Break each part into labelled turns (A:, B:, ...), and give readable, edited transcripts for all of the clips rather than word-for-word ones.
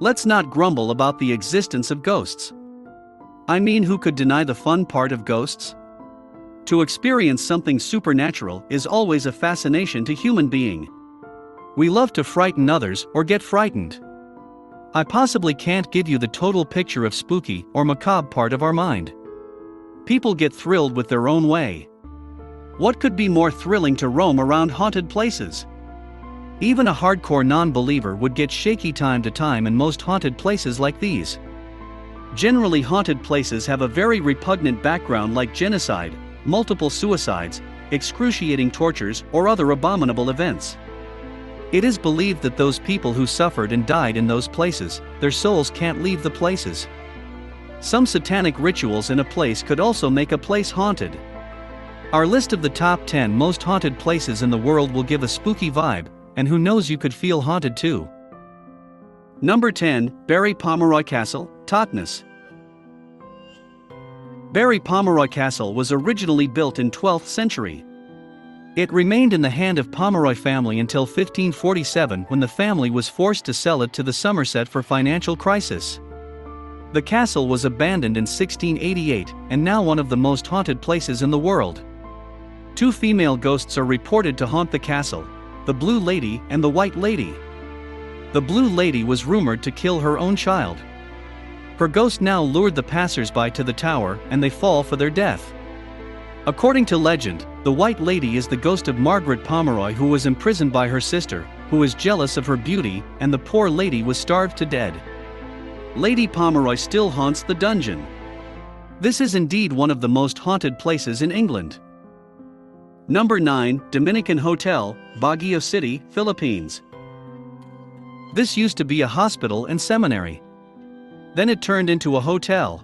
A: Let's not grumble about the existence of ghosts. I mean, who could deny the fun part of ghosts? To experience something supernatural is always a fascination to human being. We love to frighten others or get frightened. I possibly can't give you the total picture of spooky or macabre part of our mind. People get thrilled with their own way. What could be more thrilling to roam around haunted places? Even a hardcore non-believer would get shaky time to time in most haunted places like these. Generally, haunted places have a very repugnant background like genocide, multiple suicides, excruciating tortures, or other abominable events. It is believed that those people who suffered and died in those places, their souls can't leave the places. Some satanic rituals in a place could also make a place haunted. Our list of the top 10 most haunted places in the world will give a spooky vibe, and who knows, you could feel haunted too. Number 10, Barry Pomeroy Castle, Totness. Barry Pomeroy Castle was originally built in 12th century. It remained in the hand of Pomeroy family until 1547, when the family was forced to sell it to the Somerset for financial crisis. The castle was abandoned in 1688 and now one of the most haunted places in the world. 2 female ghosts are reported to haunt the castle, the Blue Lady and the White Lady. The Blue Lady was rumored to kill her own child. Her ghost now lured the passers-by to the tower, and they fall for their death. According to legend, the White Lady is the ghost of Margaret Pomeroy, who was imprisoned by her sister, who was jealous of her beauty, and the poor lady was starved to death. Lady Pomeroy still haunts the dungeon. This is indeed one of the most haunted places in England. Number 9, Dominican Hotel, Baguio City, Philippines. This used to be a hospital and seminary. Then it turned into a hotel.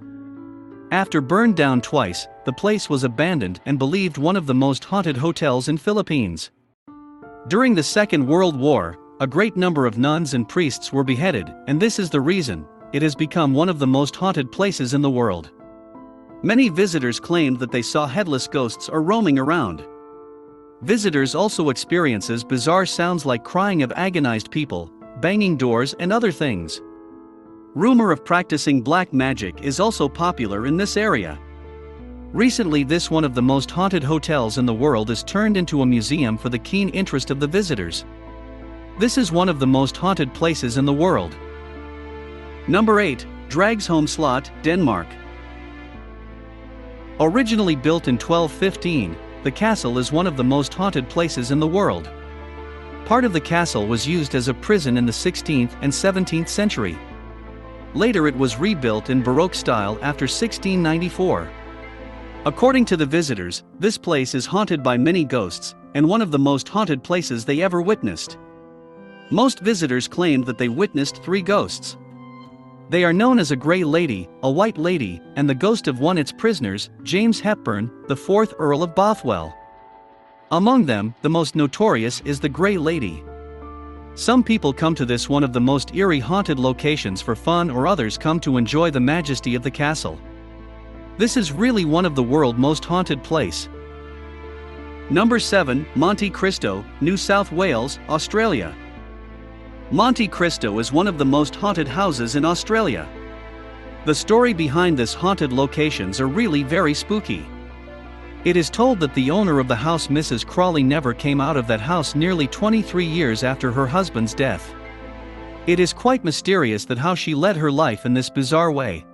A: After burned down twice, the place was abandoned and believed one of the most haunted hotels in Philippines. During the Second World War, a great number of nuns and priests were beheaded, and this is the reason it has become one of the most haunted places in the world. Many visitors claimed that they saw headless ghosts or roaming around. Visitors also experiences bizarre sounds like crying of agonized people, banging doors, and other things. Rumor of practicing black magic is also popular in this area. Recently, this one of the most haunted hotels in the world is turned into a museum for the keen interest of the visitors. This is one of the most haunted places in the world. Number 8, Dragsholm Slot, Denmark. Originally built in 1215, the castle is one of the most haunted places in the world. Part of the castle was used as a prison in the 16th and 17th century. Later it was rebuilt in Baroque style after 1694. According to the visitors, this place is haunted by many ghosts, and one of the most haunted places they ever witnessed. Most visitors claimed that they witnessed 3 ghosts. They are known as a Grey Lady, a White Lady, and the ghost of one of its prisoners, James Hepburn, the 4th Earl of Bothwell. Among them, the most notorious is the Grey Lady. Some people come to this one of the most eerie haunted locations for fun, or others come to enjoy the majesty of the castle. This is really one of the world's most haunted place. Number 7, Monte Cristo, New South Wales, Australia. Monte Cristo is one of the most haunted houses in Australia. The story behind this haunted locations are really very spooky. It is told that the owner of the house, Mrs. Crawley, never came out of that house nearly 23 years after her husband's death. It is quite mysterious that how she led her life in this bizarre way.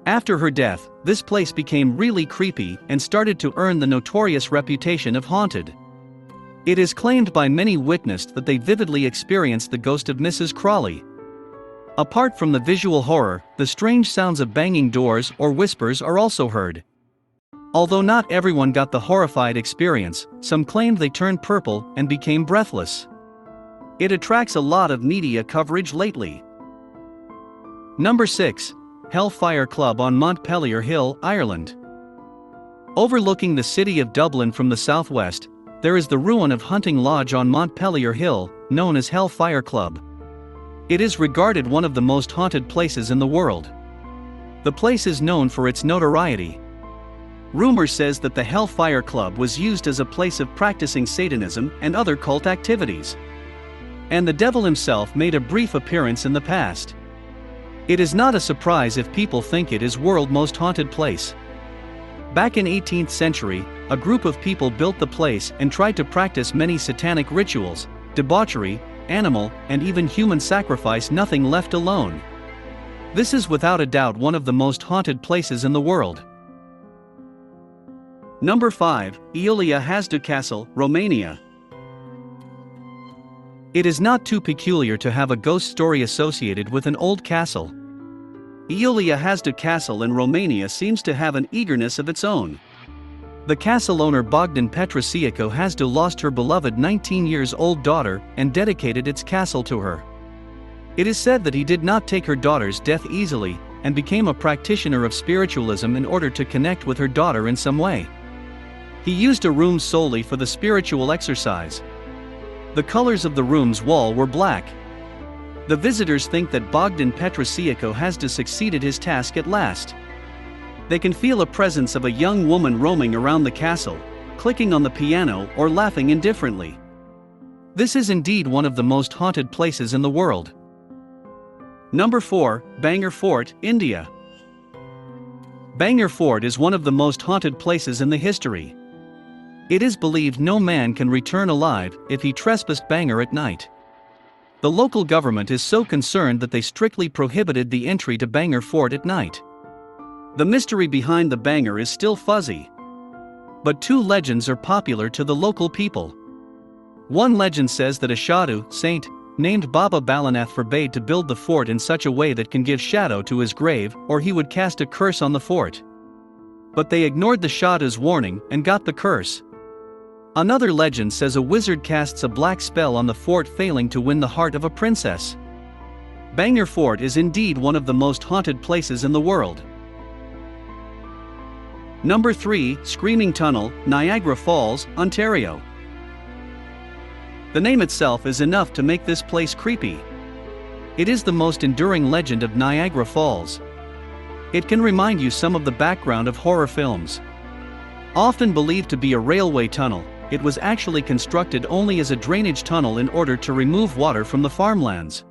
A: After her death, this place became really creepy and started to earn the notorious reputation of haunted. It is claimed by many witnessed that they vividly experienced the ghost of Mrs. Crawley. Apart from the visual horror, the strange sounds of banging doors or whispers are also heard. Although not everyone got the horrified experience, some claimed they turned purple and became breathless. It attracts a lot of media coverage lately. Number 6, Hellfire Club on Montpelier Hill, Ireland. Overlooking the city of Dublin from the southwest, there is the ruin of hunting lodge on Montpelier Hill, known as Hellfire Club. It is regarded one of the most haunted places in the world. The place is known for its notoriety. Rumor says that the Hellfire Club was used as a place of practicing Satanism and other cult activities. And the devil himself made a brief appearance in the past. It is not a surprise if people think it is world's most haunted place. Back in 18th century, a group of people built the place and tried to practice many satanic rituals, debauchery, animal, and even human sacrifice, nothing left alone. This is without a doubt one of the most haunted places in the world. Number 5, Iulia Hasdeu Castle, Romania. It is not too peculiar to have a ghost story associated with an old castle. Iulia Hasdeu Castle in Romania seems to have an eagerness of its own. The castle owner Bogdan Petrasiaco Hasdeu lost her beloved 19-year-old daughter and dedicated its castle to her. It is said that he did not take her daughter's death easily, and became a practitioner of spiritualism in order to connect with her daughter in some way. He used a room solely for the spiritual exercise. The colors of the room's wall were black. The visitors think that Bogdan Petrasiaco Hasdeu succeeded his task at last. They can feel a presence of a young woman roaming around the castle, clicking on the piano or laughing indifferently. This is indeed one of the most haunted places in the world. Number 4, Bangar Fort, India. Bangar Fort is one of the most haunted places in the history. It is believed no man can return alive if he trespassed Bangar at night. The local government is so concerned that they strictly prohibited the entry to Bangar Fort at night. The mystery behind the Bangar is still fuzzy. But two legends are popular to the local people. One legend says that a Sadhu saint named Baba Balanath forbade to build the fort in such a way that can give shadow to his grave, or he would cast a curse on the fort. But they ignored the Sadhu's warning and got the curse. Another legend says a wizard casts a black spell on the fort, failing to win the heart of a princess. Bangar Fort is indeed one of the most haunted places in the world. Number 3, Screaming Tunnel, Niagara Falls, Ontario. The name itself is enough to make this place creepy. It is the most enduring legend of Niagara Falls. It can remind you some of the background of horror films. Often believed to be a railway tunnel, it was actually constructed only as a drainage tunnel in order to remove water from the farmlands.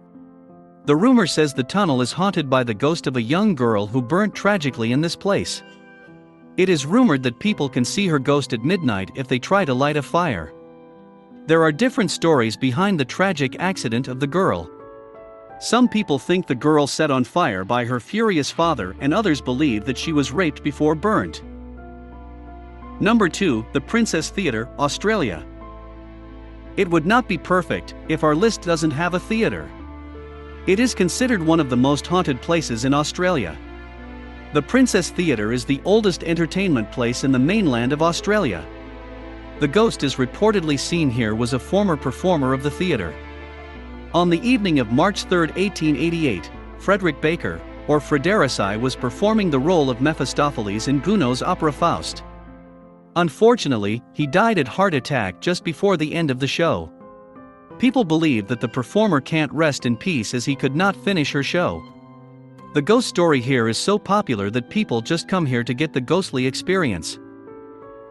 A: The rumor says the tunnel is haunted by the ghost of a young girl who burnt tragically in this place. It is rumored that people can see her ghost at midnight if they try to light a fire. There are different stories behind the tragic accident of the girl. Some people think the girl set on fire by her furious father, and others believe that she was raped before burnt. Number 2, the Princess Theatre, Australia. It would not be perfect if our list doesn't have a theatre. It is considered one of the most haunted places in Australia. The Princess Theatre is the oldest entertainment place in the mainland of Australia. The ghost is reportedly seen here was a former performer of the theatre. On the evening of March 3, 1888, Frederick Baker, or Frederici, was performing the role of Mephistopheles in Gounod's opera Faust. Unfortunately, he died at heart attack just before the end of the show. People believe that the performer can't rest in peace as he could not finish her show. The ghost story here is so popular that people just come here to get the ghostly experience.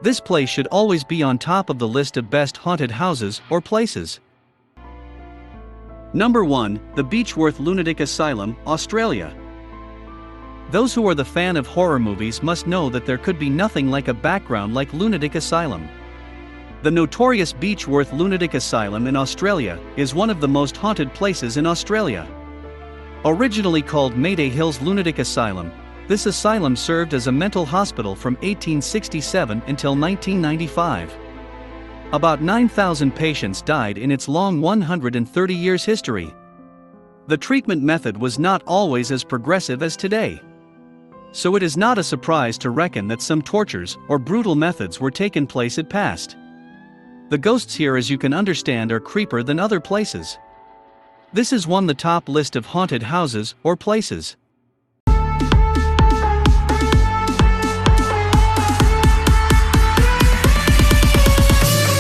A: This place should always be on top of the list of best haunted houses or places. Number 1, the Beechworth Lunatic Asylum, Australia. Those who are the fan of horror movies must know that there could be nothing like a background like Lunatic Asylum. The notorious Beechworth Lunatic Asylum in Australia is one of the most haunted places in Australia. Originally called Mayday Hills Lunatic Asylum, this asylum served as a mental hospital from 1867 until 1995. About 9,000 patients died in its long 130 years history. The treatment method was not always as progressive as today. So it is not a surprise to reckon that some tortures or brutal methods were taken place at past. The ghosts here, as you can understand, are creepier than other places. This is one the top list of haunted houses or places.